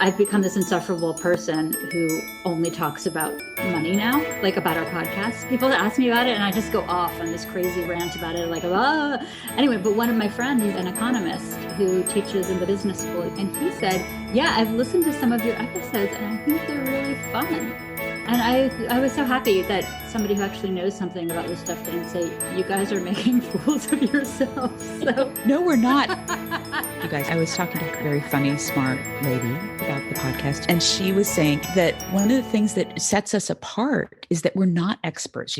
I've become this insufferable person who only talks about money now, like about our podcast. People ask me about it and I just go off on this crazy rant about it, like, Anyway, but one of my friends, he's an economist who teaches in the business school. And he said, yeah, I've listened to some of your episodes and I think they're really fun. And I was so happy that somebody who actually knows something about this stuff didn't say, you guys are making fools of yourselves. So. No, we're not. You guys, I was talking to a very funny, smart lady about the podcast, and she was saying that one of the things that sets us apart is that we're not experts.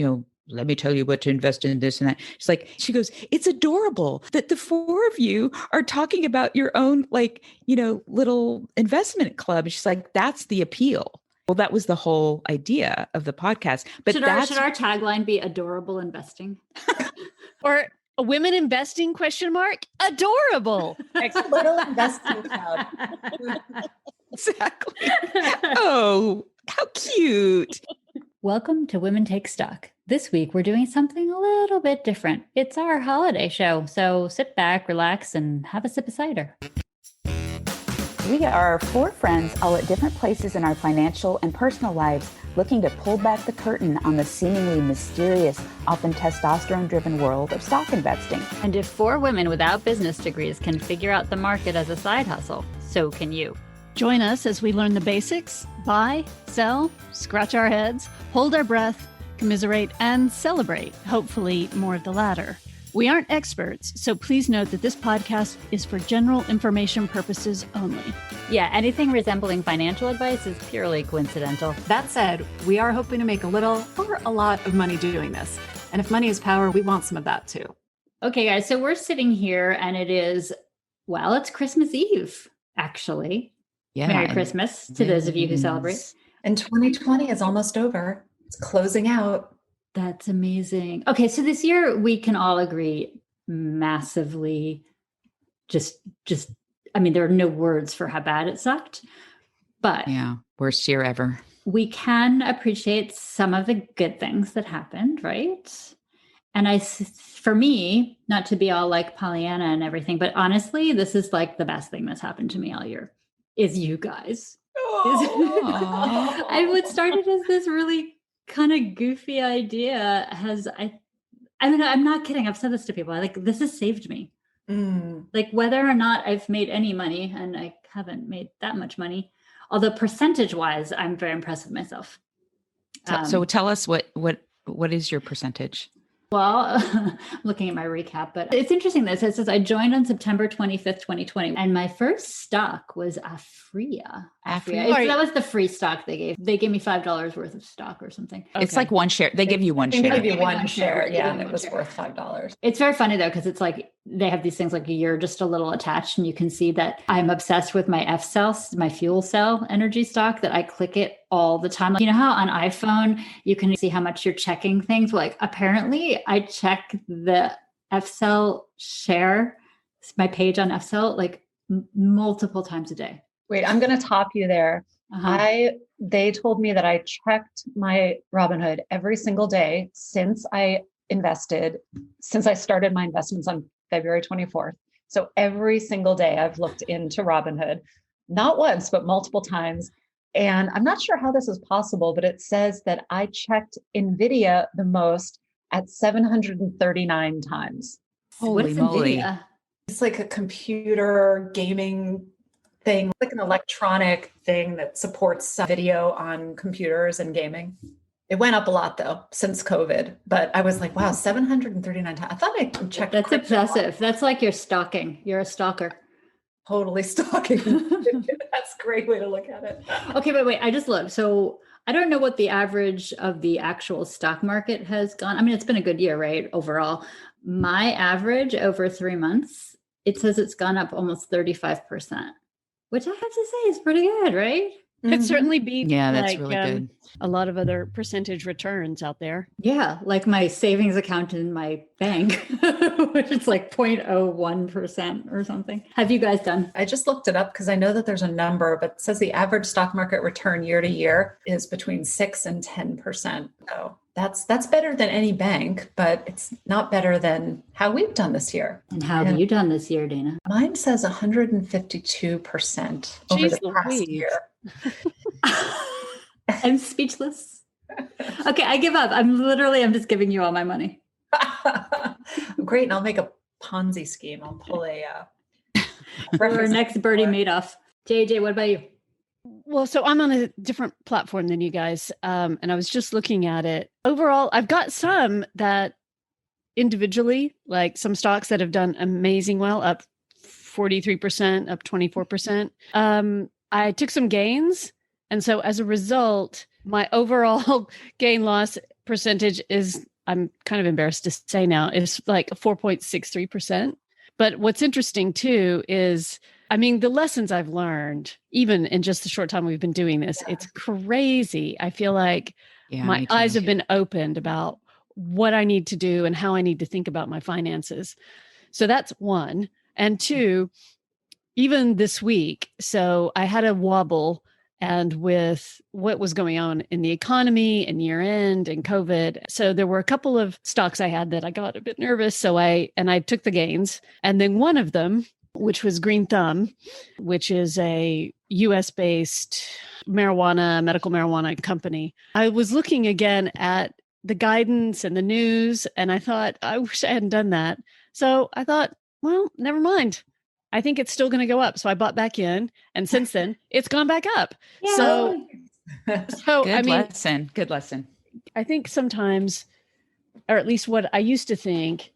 Let me tell you what to invest in, this and that. She goes, it's adorable that the four of you are talking about your own, little investment club. She's like, that's the appeal. Well, that was the whole idea of the podcast. But should our tagline be adorable investing? Or a women investing ? Adorable. Little investing club. Exactly. Oh, how cute. Welcome to Women Take Stock. This week, we're doing something a little bit different. It's our holiday show. So sit back, relax, and have a sip of cider. We are four friends all at different places in our financial and personal lives, looking to pull back the curtain on the seemingly mysterious, often testosterone-driven world of stock investing. And if four women without business degrees can figure out the market as a side hustle, so can you. Join us as we learn the basics, buy, sell, scratch our heads, hold our breath, commiserate, and celebrate, hopefully more of the latter. We aren't experts, so please note that this podcast is for general information purposes only. Yeah, anything resembling financial advice is purely coincidental. That said, we are hoping to make a little or a lot of money doing this. And if money is power, we want some of that too. Okay, guys, so we're sitting here and it's Christmas Eve, actually. Yeah. Merry Christmas to those of you who celebrate. And 2020 is almost over. It's closing out. That's amazing. Okay, so this year we can all agree massively there are no words for how bad it sucked. But yeah, worst year ever. We can appreciate some of the good things that happened, right? And for me, not to be all like Pollyanna and everything, but honestly, this is like the best thing that's happened to me all year is you guys. I would started as this really kind of goofy idea I'm not kidding. I've said this to people. This has saved me. Like whether or not I've made any money, and I haven't made that much money, although percentage wise, I'm very impressed with myself. So tell us what is your percentage? Well, looking at my recap, but it's interesting that it says I joined on September 25th, 2020. And my first stock was Afria. That was the free stock they gave. They gave me $5 worth of stock or something. Okay. It's like one share. They give you one share. They give you one share. Yeah. And it was worth $5. It's very funny though, because it's like they have these things like you're just a little attached and you can see that I'm obsessed with my F cell, my fuel cell energy stock, that I click it all the time. Like, you know how on iPhone, you can see how much you're checking things? Well, like apparently I check the F cell share, my page on F cell, like multiple times a day. Wait, I'm going to top you there. They told me that I checked my Robinhood every single day since I started my investments on February 24th. So every single day I've looked into Robinhood, not once, but multiple times. And I'm not sure how this is possible, but it says that I checked NVIDIA the most at 739 times. Holy moly. NVIDIA? It's like a computer gaming thing, like an electronic thing that supports video on computers and gaming. It went up a lot though since COVID, but I was like, wow, 739 times. I thought I checked. That's obsessive. That's like you're stalking. You're a stalker. Totally stalking. That's a great way to look at it. Okay, but wait, I just looked. So I don't know what the average of the actual stock market has gone. I mean, it's been a good year, right? Overall, my average over 3 months, it says it's gone up almost 35%, which I have to say is pretty good, right? It certainly beats Yeah, that's really good. a lot of other percentage returns out there. Yeah, like my savings account in my bank, which is like 0.01% or something. Have you guys done? I just looked it up because I know that there's a number, but it says the average stock market return year to year is between 6 and 10%. So that's better than any bank, but it's not better than how we've done this year. And how have you done this year, Dana? Mine says 152% over the past year. I'm speechless. Okay, I give up. I'm just giving you all my money. Great. And I'll make a Ponzi scheme. I'll pull our next Bernie Madoff. JJ, what about you? Well, so I'm on a different platform than you guys. And I was just looking at it. Overall, I've got some that individually, like some stocks that have done amazing well, up 43%, up 24%. I took some gains. And so as a result, my overall gain loss percentage is, I'm kind of embarrassed to say now, is like 4.63%. But what's interesting too is, I mean, the lessons I've learned, even in just the short time we've been doing this, it's crazy. I feel like my eyes have been opened about what I need to do and how I need to think about my finances. So that's one. And two, even this week, so I had a wobble, and with what was going on in the economy and year end and COVID. So there were a couple of stocks I had that I got a bit nervous. So I took the gains. And then one of them, which was Green Thumb, which is a US based medical marijuana company. I was looking again at the guidance and the news, and I thought, I wish I hadn't done that. So I thought, well, never mind. I think it's still going to go up. So I bought back in, and since then it's gone back up. Yeah. So Good lesson. I think sometimes, or at least what I used to think,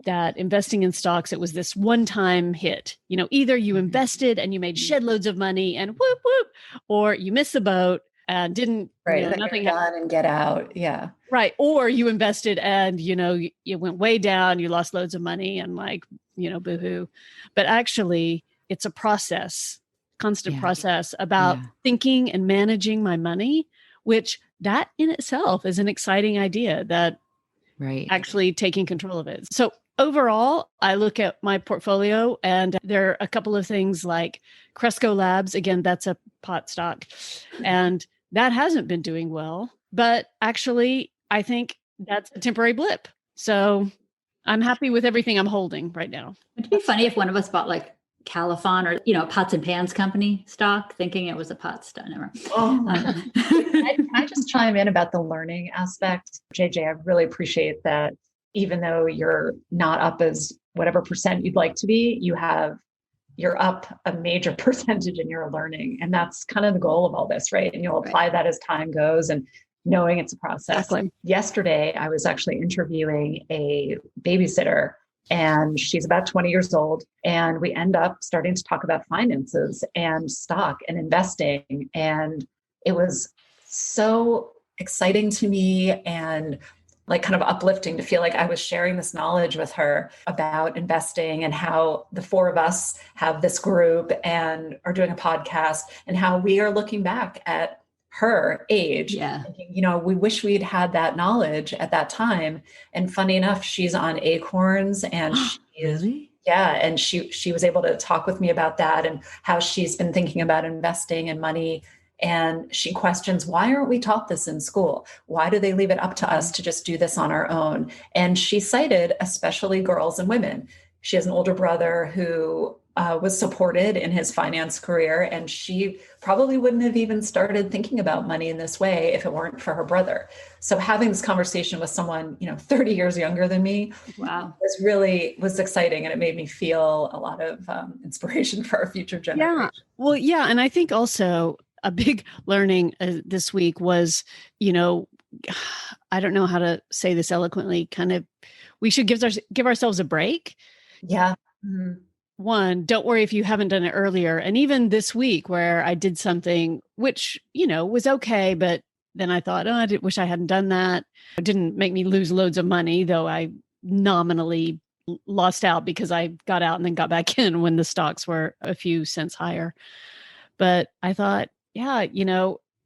that investing in stocks, it was this one-time hit. You know, either you invested and you made shed loads of money and whoop, whoop, or you missed the boat and didn't, nothing done and get out. Yeah. Right. Or you invested and, you went way down, you lost loads of money and boohoo. But actually it's a process, constant process about thinking and managing my money, which that in itself is an exciting idea, that actually taking control of it. So overall, I look at my portfolio and there are a couple of things like Cresco Labs. Again, that's a pot stock, and that hasn't been doing well, but actually I think that's a temporary blip. So I'm happy with everything I'm holding right now. It'd be funny if one of us bought like Califon or, pots and pans company stock, thinking it was a pot stock. Never. I just chime in about the learning aspect. JJ, I really appreciate that. Even though you're not up as whatever percent you'd like to be, you're up a major percentage in your learning. And that's kind of the goal of all this, right? And you'll apply that as time goes and knowing it's a process. Exactly. Yesterday, I was actually interviewing a babysitter, and she's about 20 years old. And we end up starting to talk about finances and stock and investing. And it was so exciting to me and like kind of uplifting to feel like I was sharing this knowledge with her about investing, and how the four of us have this group and are doing a podcast, and how we are looking back at her age. Yeah. Thinking, we wish we'd had that knowledge at that time. And funny enough, she's on Acorns, and and she was able to talk with me about that and how she's been thinking about investing and money. And she questions, why aren't we taught this in school? Why do they leave it up to us to just do this on our own? And she cited especially girls and women. She has an older brother who was supported in his finance career, and she probably wouldn't have even started thinking about money in this way if it weren't for her brother. So having this conversation with someone, 30 years younger than me, was exciting. And it made me feel a lot of inspiration for our future generation. Yeah. Well, yeah. And I think also a big learning this week was, I don't know how to say this eloquently, kind of, we should give ourselves a break. Yeah. Mm-hmm. One, don't worry if you haven't done it earlier. And even this week where I did something which, was okay, but then I thought, I wish I hadn't done that. It didn't make me lose loads of money, though I nominally lost out because I got out and then got back in when the stocks were a few cents higher. But I thought, yeah,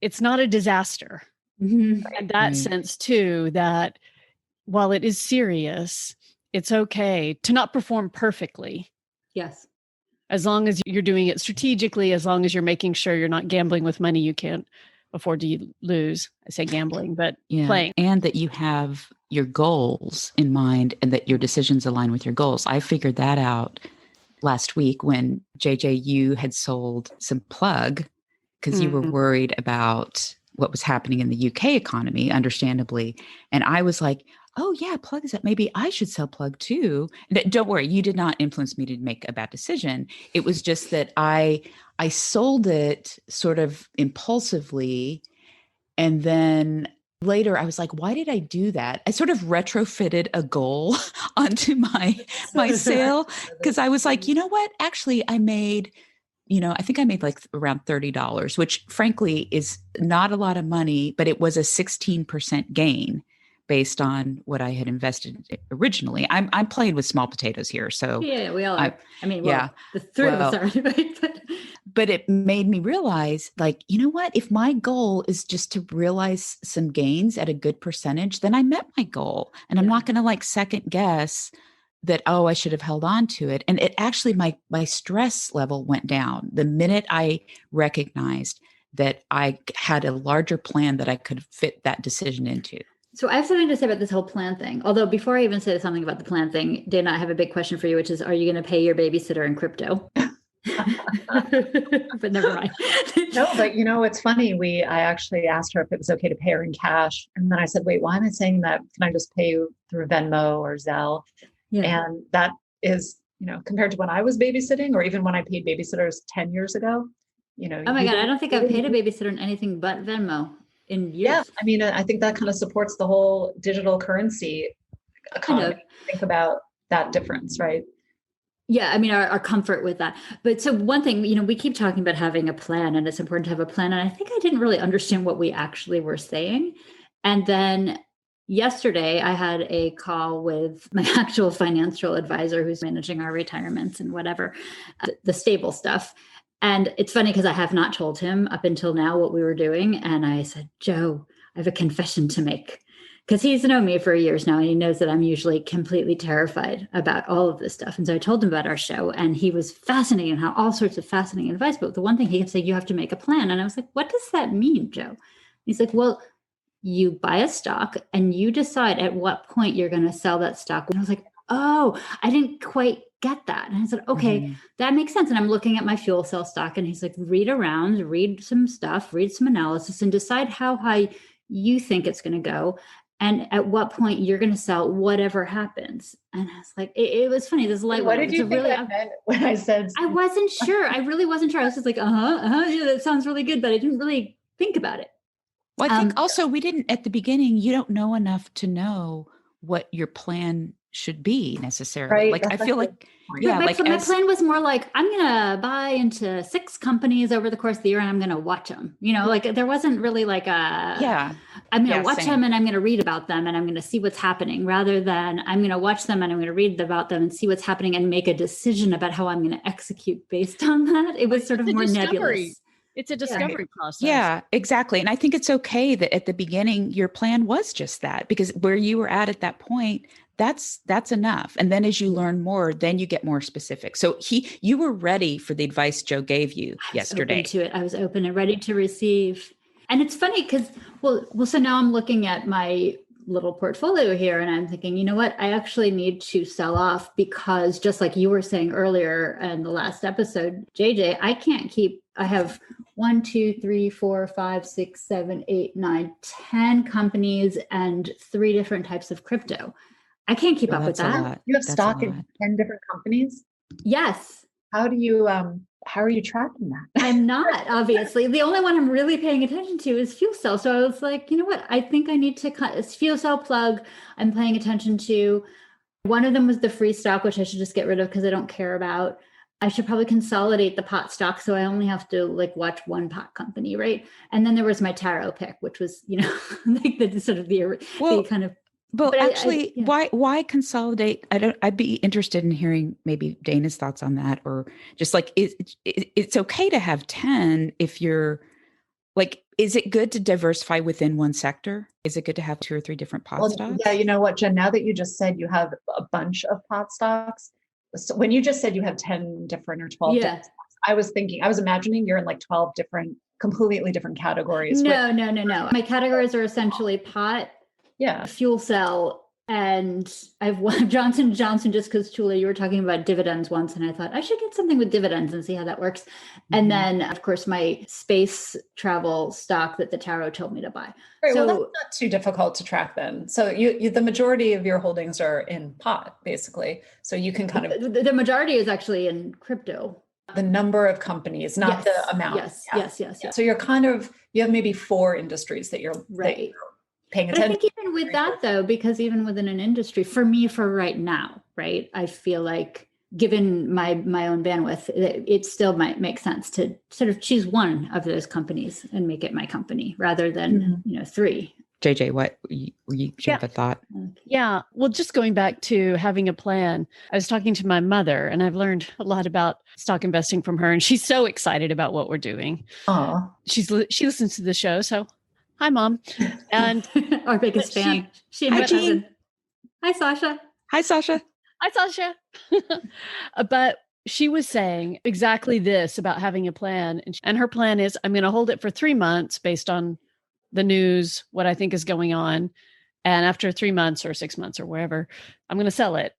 it's not a disaster. Mhm. In that sense too, that while it is serious, it's okay to not perform perfectly. Yes. As long as you're doing it strategically, as long as you're making sure you're not gambling with money you can't afford to lose. I say gambling, but playing. And that you have your goals in mind and that your decisions align with your goals. I figured that out last week when JJ, had sold some plug because you were worried about what was happening in the UK economy, understandably. And I was like, oh yeah, plug is that. Maybe I should sell plug too. And don't worry, you did not influence me to make a bad decision. It was just that I sold it sort of impulsively. And then later I was like, why did I do that? I sort of retrofitted a goal onto my sale because I was like, you know what? Actually, I made, I think I made like around $30, which frankly is not a lot of money, but it was a 16% gain based on what I had invested originally. I'm playing with small potatoes here. So yeah, we all are. I mean, yeah, the three of us are, right? But it made me realize, like, you know what? If my goal is just to realize some gains at a good percentage, then I met my goal. And I'm not going to like second guess that, oh, I should have held on to it. And it actually, my stress level went down the minute I recognized that I had a larger plan that I could fit that decision into. So I have something to say about this whole plan thing. Although before I even say something about the plan thing, Dana, I have a big question for you, which is, are you going to pay your babysitter in crypto? But never mind. No, but it's funny. I actually asked her if it was okay to pay her in cash. And then I said, wait, why am I saying that? Can I just pay you through Venmo or Zelle? Yeah. And that is, compared to when I was babysitting or even when I paid babysitters 10 years ago, Oh my God, I don't think I've paid a babysitter in anything but Venmo in years. Yeah. I mean, I think that kind of supports the whole digital currency economy. Think about that difference, right? Yeah, I mean, our comfort with that. But so one thing, we keep talking about having a plan and it's important to have a plan. And I think I didn't really understand what we actually were saying. And then yesterday I had a call with my actual financial advisor who's managing our retirements and whatever, the stable stuff. And it's funny because I have not told him up until now what we were doing. And I said, Joe, I have a confession to make. Because he's known me for years now, and he knows that I'm usually completely terrified about all of this stuff. And so I told him about our show, and he was fascinated and had all sorts of fascinating advice. But the one thing he kept saying, you have to make a plan. And I was like, what does that mean, Joe? He's like, well, you buy a stock and you decide at what point you're going to sell that stock. And I was like, oh, I didn't quite get that. And I said, okay, that makes sense. And I'm looking at my fuel cell stock, and he's like, read around, read some stuff, read some analysis, and decide how high you think it's going to go. And at what point you're going to sell whatever happens. And I was like, it was funny. This light. What did you think I meant when I said? I wasn't sure. I really wasn't sure. I was just like, yeah, that sounds really good. But I didn't really think about it. Well, I think also we didn't, at the beginning, you don't know enough to know what your plan should be necessarily. Right. Like, I feel like, yeah, my plan was more like, I'm going to buy into 6 companies over the course of the year and I'm going to watch them. Like there wasn't really like I'm going to watch them and I'm going to read about them and I'm going to see what's happening, rather than I'm going to watch them and I'm going to read about them and see what's happening and make a decision about how I'm going to execute based on that. It was sort of more nebulous. It's a discovery process. Yeah, exactly. And I think it's okay that at the beginning, your plan was just that, because where you were at that point, that's enough. And then as you learn more, then you get more specific. So you were ready for the advice Joe gave you yesterday. I was open and ready to receive. And it's funny because, so now I'm looking at my little portfolio here and I'm thinking, you know what, I actually need to sell off, because just like you were saying earlier in the last episode, JJ, I have 1, 2, 3, 4, 5, 6, 7, 8, 9, 10 companies and 3 different types of crypto. I can't keep up with that. You have stock in 10 different companies? Yes. How are you tracking that? I'm not, obviously. The only one I'm really paying attention to is fuel cell. So I was like, you know what? I think I need to it's fuel cell plug I'm paying attention to. One of them was the free stock, which I should just get rid of because I don't care about. I should probably consolidate the pot stock, so I only have to watch one pot company, right? And then there was my tarot pick, which was, like the sort of the kind of. But actually, why consolidate? I'd be interested in hearing maybe Dana's thoughts on that, or just like it's okay to have 10 if you're Like, is it good to diversify within one sector? Is it good to have 2 or 3 different pot stocks? Yeah, you know what, Jen, now that you just said you have a bunch of pot stocks, so when you just said you have 10 different or 12 Yeah. different stocks, I was imagining you're in like 12 different, completely different categories. No. My categories are essentially pot, Yeah. fuel cell, and I've Johnson & Johnson, just because, Chula, you were talking about dividends once, and I thought I should get something with dividends and see how that works. And then, of course, my space travel stock that the tarot told me to buy. Right. So, Well, that's not too difficult to track then. So you the majority of your holdings are in pot, basically. So you can kind of the majority is actually in crypto. the number of companies, not the amount. Yes. So you have maybe 4 industries that you're Right. paying But I attention. think even with that, though, because even within an industry, for me, for right now, right, I feel like given my own bandwidth, it still might make sense to sort of choose one of those companies and make it my company rather than 3. JJ, what you have a thought? Yeah. Well, just going back to having a plan, I was talking to my mother, and I've learned a lot about stock investing from her, and she's so excited about what we're doing. Oh, She listens to the show, so hi, Mom. And Our biggest fan. She and Hi, my Jean. cousin. Hi, Sasha. Hi, Sasha. hi, Sasha. But she was saying exactly this about having a plan, and her plan is, I'm going to hold it for 3 months based on the news, what I think is going on. And after 3 months or 6 months or wherever, I'm going to sell it.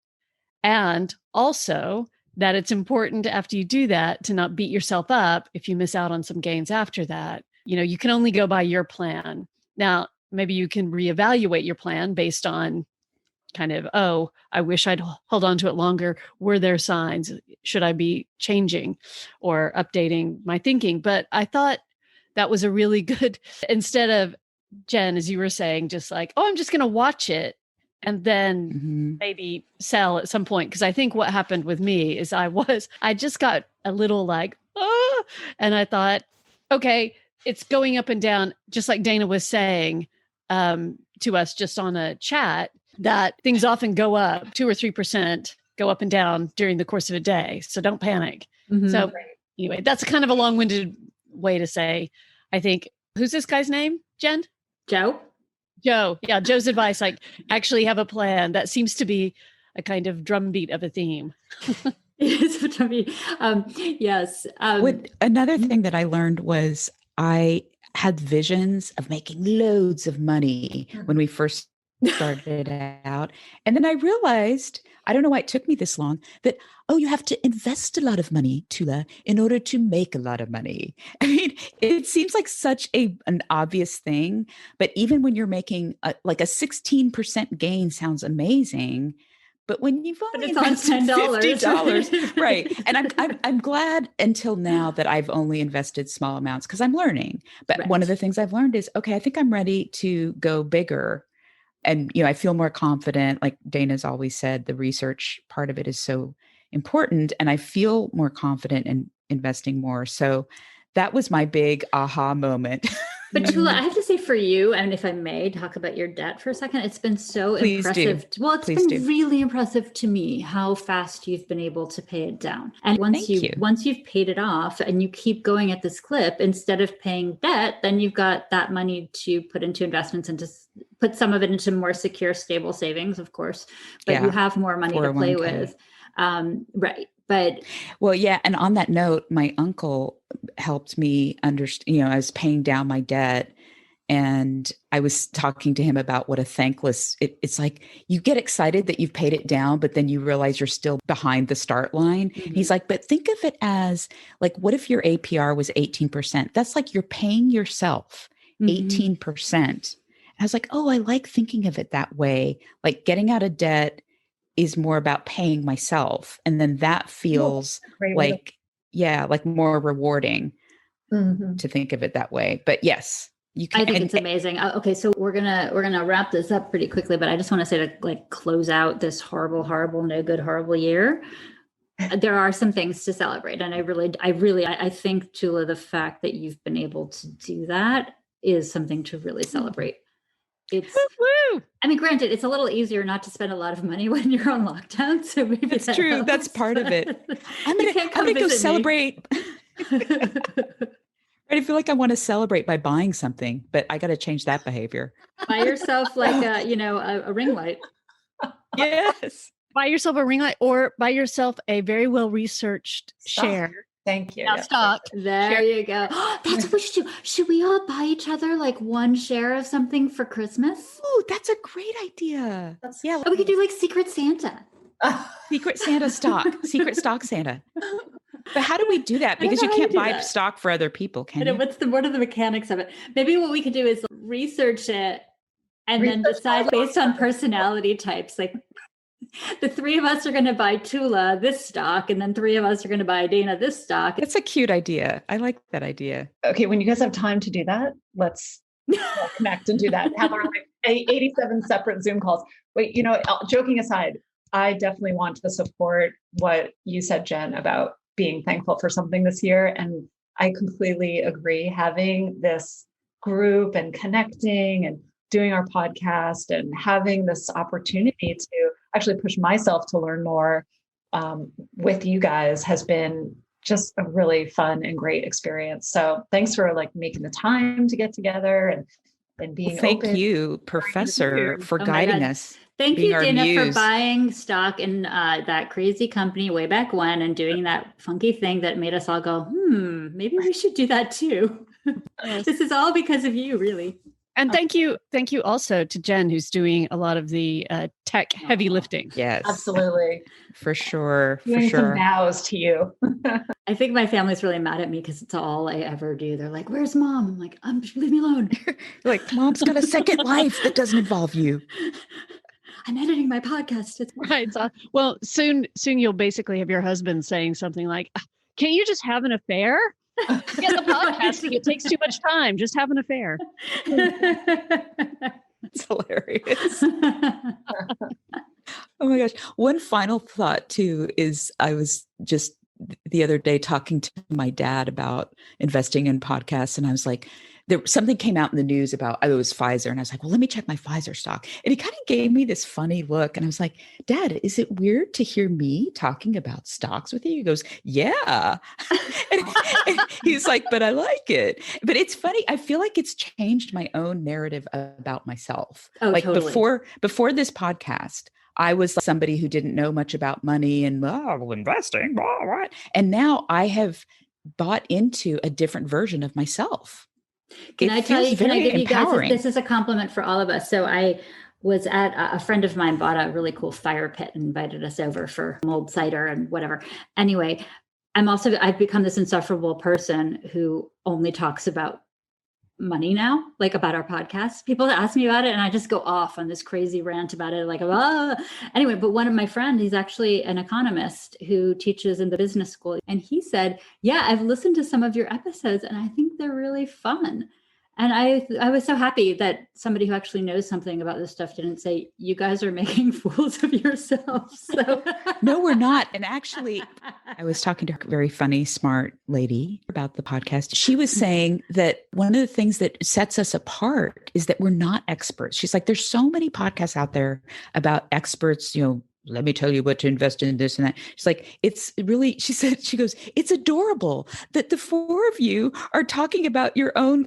And also that it's important after you do that to not beat yourself up if you miss out on some gains after that. You can only go by your plan. Now, maybe you can reevaluate your plan based on kind of, oh, I wish I'd hold on to it longer. Were there signs? Should I be changing or updating my thinking? But I thought that was a really good, instead of, Jen, as you were saying, just like, oh, I'm just going to watch it and then maybe sell at some point. Because I think what happened with me is I just got a little like, oh, and I thought, okay, it's going up and down, just like Dana was saying to us just on a chat, that things often go up 2 or 3%, go up and down during the course of a day. So don't panic. So anyway, that's kind of a long-winded way to say, I think, who's this guy's name, Jen? Joe. Yeah, Joe's advice, like, actually have a plan. That seems to be a kind of drumbeat of a theme. Yes. Another thing that I learned was I had visions of making loads of money when we first started out. And then I realized, I don't know why it took me this long, that, oh, you have to invest a lot of money, Tula, in order to make a lot of money. I mean, it seems like such an obvious thing, but even when you're making like a 16% gain sounds amazing. But when you've only invested $50, right? And I'm glad until now that I've only invested small amounts because I'm learning. But one of the things I've learned is, okay, I think I'm ready to go bigger. And, I feel more confident. Like Dana's always said, the research part of it is so important. And I feel more confident in investing more. So that was my big aha moment. But Chula, I have to say for you, and if I may talk about your debt for a second, it's been so impressive. Well, it's been really impressive to me how fast you've been able to pay it down. And once you've paid it off and you keep going at this clip, instead of paying debt, then you've got that money to put into investments and to put some of it into more secure, stable savings, of course, but you have more money to play with. Right. But well, yeah. And on that note, my uncle helped me understand, I was paying down my debt and I was talking to him about what a thankless, it's like you get excited that you've paid it down, but then you realize you're still behind the start line. He's like, but think of it as like, what if your APR was 18%? That's like you're paying yourself 18%. I was like, oh, I like thinking of it that way. Like getting out of debt is more about paying myself. And then that feels like more rewarding to think of it that way. But yes, you can. I think it's amazing. Okay. So we're going to wrap this up pretty quickly, but I just want to say to like close out this horrible, no good, horrible year. There are some things to celebrate. And I think, Tula, the fact that you've been able to do that is something to really celebrate. It's, woo-woo! I mean, granted, it's a little easier not to spend a lot of money when you're on lockdown. So maybe that's true. Helps. That's part of it. I'm gonna go celebrate. I feel like I want to celebrate by buying something, but I got to change that behavior. Buy yourself like a ring light. Yes. Buy yourself a ring light or buy yourself a very well-researched share. Thank you. Now, stock. There you go. That's what we should do. Should we all buy each other like one share of something for Christmas? Oh, that's a great idea. Oh, we could do like Secret Santa. Secret Santa stock, secret stock Santa. But how do we do that? I don't Because know you how you can't do buy that. stock for other people, can you? What are the mechanics of it? Maybe what we could do is research it and then Research decide that. based on personality types. Like the three of us are going to buy Tula this stock, and then three of us are going to buy Dana this stock. That's a cute idea. I like that idea. Okay, when you guys have time to do that, let's connect and do that. Have our like 87 separate Zoom calls. Wait, joking aside, I definitely want to support what you said, Jen, about being thankful for something this year. And I completely agree. Having this group and connecting and doing our podcast and having this opportunity to actually push myself to learn more with you guys has been just a really fun and great experience. So thanks for like making the time to get together and being Thank open. you, Professor, for Oh my guiding God. us. Thank being you, our Dana, for muse. buying stock in that crazy company way back when and doing that funky thing that made us all go, maybe we should do that too. This is all because of you, really. And thank you also to Jen, who's doing a lot of the tech heavy lifting. Yes, Absolutely. for sure. For Doing some sure. nows to you. I think my family's really mad at me because it's all I ever do. They're like, "Where's mom?" I'm like, "Leave me alone." Like, mom's got a second life that doesn't involve you. I'm editing my podcast. It's Right. So, well, soon you'll basically have your husband saying something like, "Can't you just have an affair? Get the podcasting. It takes too much time. Just have an affair." It's hilarious. Oh my gosh. One final thought too is I was just the other day talking to my dad about investing in podcasts. And I was like, something came out in the news about, it was Pfizer. And I was like, well, let me check my Pfizer stock. And he kind of gave me this funny look. And I was like, Dad, is it weird to hear me talking about stocks with you? He goes, yeah. and he's like, but I like it. But it's funny. I feel like it's changed my own narrative about myself. Oh, like totally. before this podcast, I was somebody who didn't know much about money and investing, blah, blah. And now I have bought into a different version of myself. Can I tell you, can I give you guys, empowering. this is a compliment for all of us. So I was at a friend of mine bought a really cool fire pit and invited us over for mulled cider and whatever. Anyway, I've become this insufferable person who only talks about money now, like about our podcast. People ask me about it and I just go off on this crazy rant about it. Like, anyway, but one of my friends, he's actually an economist who teaches in the business school. And he said, yeah, I've listened to some of your episodes and I think they're really fun. And I was so happy that somebody who actually knows something about this stuff didn't say, you guys are making fools of yourselves. So No, we're not. And actually, I was talking to a very funny, smart lady about the podcast. She was saying that one of the things that sets us apart is that we're not experts. She's like, there's so many podcasts out there about experts, let me tell you what to invest in, this and that. She's like, it's really, she goes, it's adorable that the four of you are talking about your own,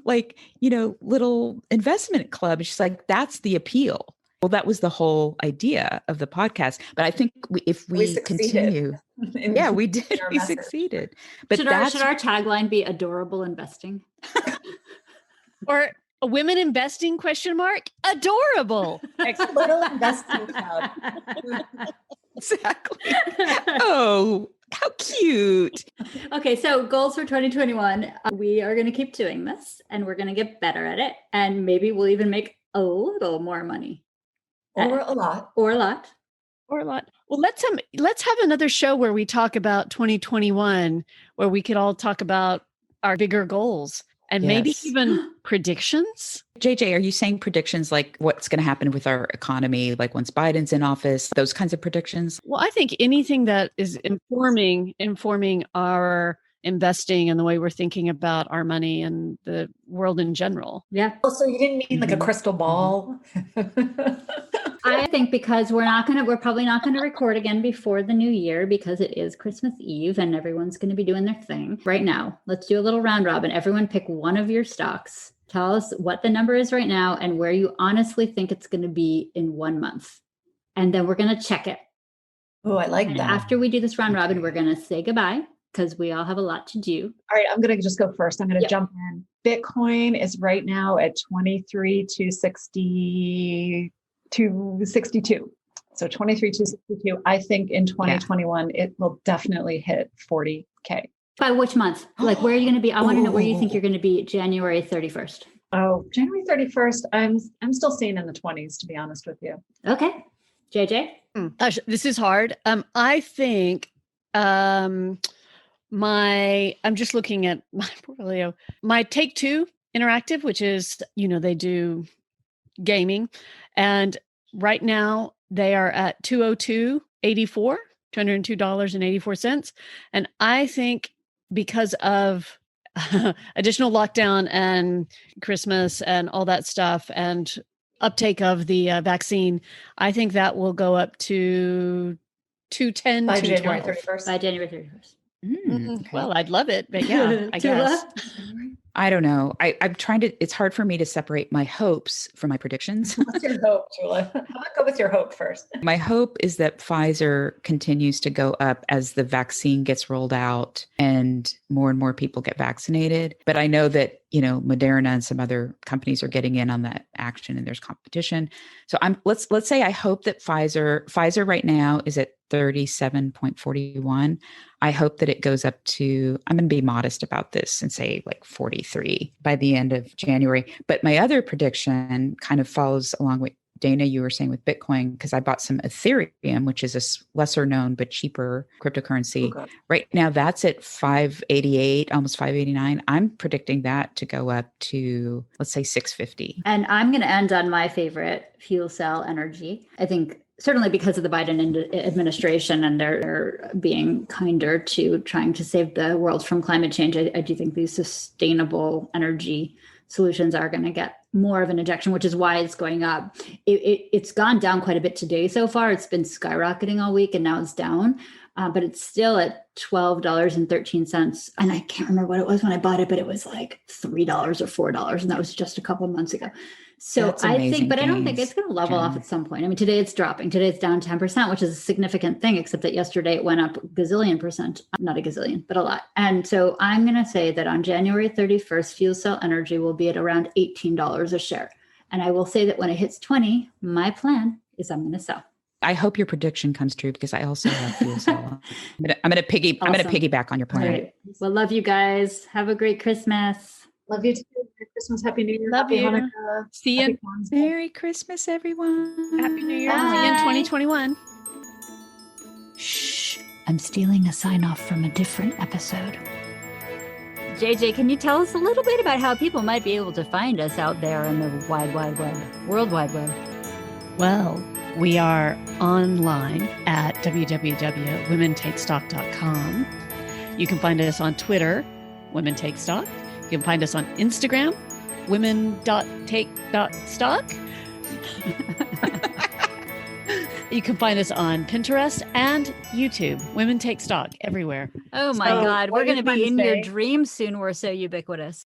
little investment club. And she's like, that's the appeal. Well, that was the whole idea of the podcast. But I think if we continue, yeah, we did. We succeeded. But should our tagline be adorable investing? Or a women investing ? Adorable. Little investing cloud. Exactly. Oh, how cute. Okay, so goals for 2021. We are going to keep doing this and we're going to get better at it. And maybe we'll even make a little more money. Or a lot. Or a lot. Or a lot. Well, let's have another show where we talk about 2021, where we could all talk about our bigger goals and maybe Yes. even predictions. JJ, are you saying predictions like what's going to happen with our economy, like once Biden's in office, those kinds of predictions? Well, I think anything that is informing our investing and the way we're thinking about our money and the world in general. Yeah. Oh, so you didn't mean like a Mhm. crystal ball? I think because we're probably not going to record again before the new year because it is Christmas Eve and everyone's going to be doing their thing. Right now, let's do a little round robin. Everyone pick one of your stocks. Tell us what the number is right now and where you honestly think it's going to be in 1 month. And then we're going to check it. Oh, I like And that. after we do this round robin, we're going to say goodbye because we all have a lot to do. All right, I'm going to just go first. I'm going to Yep. jump in. Bitcoin is right now at 23,262. So 23,262. I think in 2021 it will definitely hit 40K. By which month? Like, where are you going to be? I want to know where you think you're going to be January 31st. Oh, January 31st. I'm still seeing in the 20s, to be honest with you. Okay. JJ? Gosh, this is hard. I think I'm just looking at my portfolio. My Take-Two Interactive, which is, they do gaming. And right now they are at $202.84. And I think because of additional lockdown and Christmas and all that stuff and uptake of the vaccine, I think that will go up to 210 By to January 12. 31st. By January 31st. Okay. Well, I'd love it, but yeah, I guess. I don't know. I'm trying to, it's hard for me to separate my hopes from my predictions. What's your hope, Jula? How about go with your hope first? My hope is that Pfizer continues to go up as the vaccine gets rolled out and more people get vaccinated. But I know that, Moderna and some other companies are getting in on that action and there's competition. So let's say I hope that Pfizer right now is at 37.41. I hope that it goes up to, I'm going to be modest about this and say like 43 by the end of January. But my other prediction kind of follows along with Dana, you were saying with Bitcoin, because I bought some Ethereum, which is a lesser known but cheaper cryptocurrency. Okay. Right now, that's at 588, almost 589. I'm predicting that to go up to, let's say, 650. And I'm going to end on my favorite, fuel cell energy. I think certainly because of the Biden administration and they're being kinder to trying to save the world from climate change, I do think these sustainable energy solutions are going to get more of an injection, which is why it's going up. It's gone down quite a bit today so far. It's been skyrocketing all week and now it's down, but it's still at $12.13. And I can't remember what it was when I bought it, but it was like $3 or $4. And that was just a couple of months ago. So That's I amazing think, but I don't think gains, it's going to level off Jen. at some point. I mean, today it's dropping. Today it's down 10%, which is a significant thing, except that yesterday it went up a gazillion percent, not a gazillion, but a lot. And so I'm going to say that on January 31st, fuel cell energy will be at around $18 a share. And I will say that when it hits 20, my plan is I'm going to sell. I hope your prediction comes true because I also have fuel cell. I'm going to piggyback on your plan. All right. Well, love you guys. Have a great Christmas. Love you too. Merry Christmas, Happy New Year. Love Happy you. Hanukkah. See you. Happy Kwanzaa. Merry Christmas, everyone. Happy New Year. Bye. See you in 2021. Shh. I'm stealing a sign off from a different episode. JJ, can you tell us a little bit about how people might be able to find us out there in the wide web, World Wide Web? Well, we are online at www.womentake.stock.com. You can find us on Twitter, Women Take Stock. You can find us on Instagram, women.take.stock. You can find us on Pinterest and YouTube, Women Take Stock, everywhere. Oh my So, God. what We're going to are you be in trying to your say? dreams soon. We're so ubiquitous.